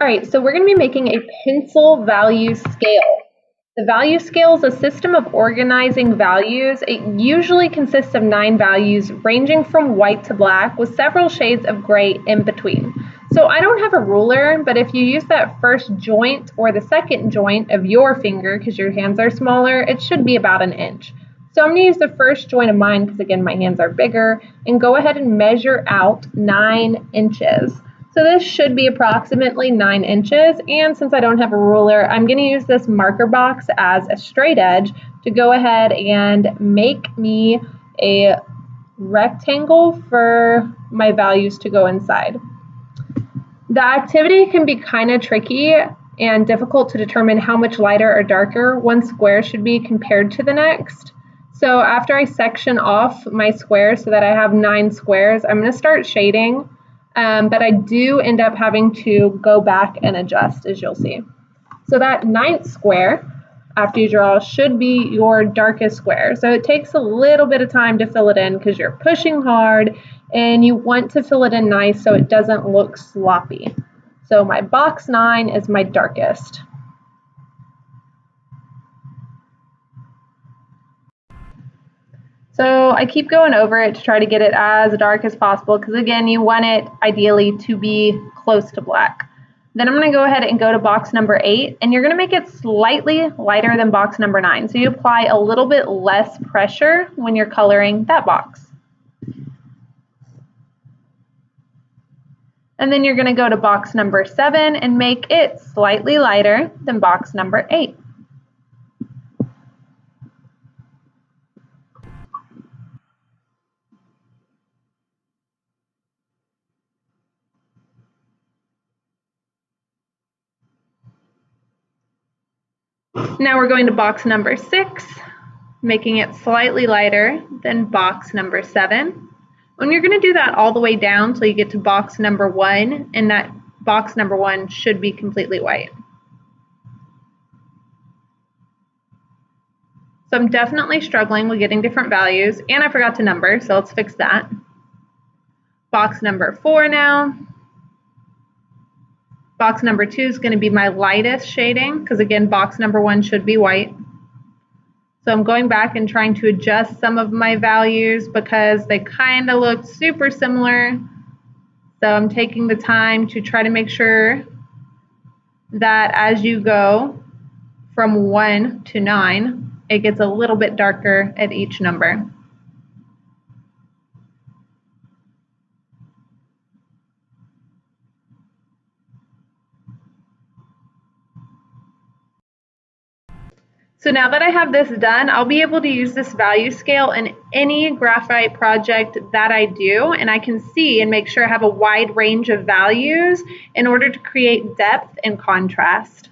All right, so we're going to be making a pencil value scale. The value scale is a system of organizing values. It usually consists of 9 values ranging from white to black with several shades of gray in between. So I don't have a ruler, but if you use that first joint or the second joint of your finger, because your hands are smaller, it should be about an inch. So I'm going to use the first joint of mine because again my hands are bigger, and go ahead and measure out 9 inches. So this should be approximately 9 inches, and since I don't have a ruler, I'm going to use this marker box as a straight edge to go ahead and make me a rectangle for my values to go inside. The activity can be kind of tricky and difficult to determine how much lighter or darker one square should be compared to the next. So after I section off my square so that I have 9 squares, I'm going to start shading. But I do end up having to go back and adjust, as you'll see. So that 9th square, after you draw, should be your darkest square. So it takes a little bit of time to fill it in because you're pushing hard and you want to fill it in nice so it doesn't look sloppy. So my box 9 is my darkest. So I keep going over it to try to get it as dark as possible because again, you want it ideally to be close to black. Then I'm going to go ahead and go to box number 8, and you're going to make it slightly lighter than box number 9. So you apply a little bit less pressure when you're coloring that box. And then you're going to go to box number 7 and make it slightly lighter than box number 8. Now we're going to box number 6, making it slightly lighter than box number 7. And you're going to do that all the way down till you get to box number 1, and that box number 1 should be completely white. So I'm definitely struggling with getting different values, and I forgot to number, so let's fix that. Box number 4 now. Box number 2 is going to be my lightest shading because again, box number 1 should be white. So I'm going back and trying to adjust some of my values because they kind of look super similar. So I'm taking the time to try to make sure that as you go from 1 to 9, it gets a little bit darker at each number. So now that I have this done, I'll be able to use this value scale in any graphite project that I do, and I can see and make sure I have a wide range of values in order to create depth and contrast.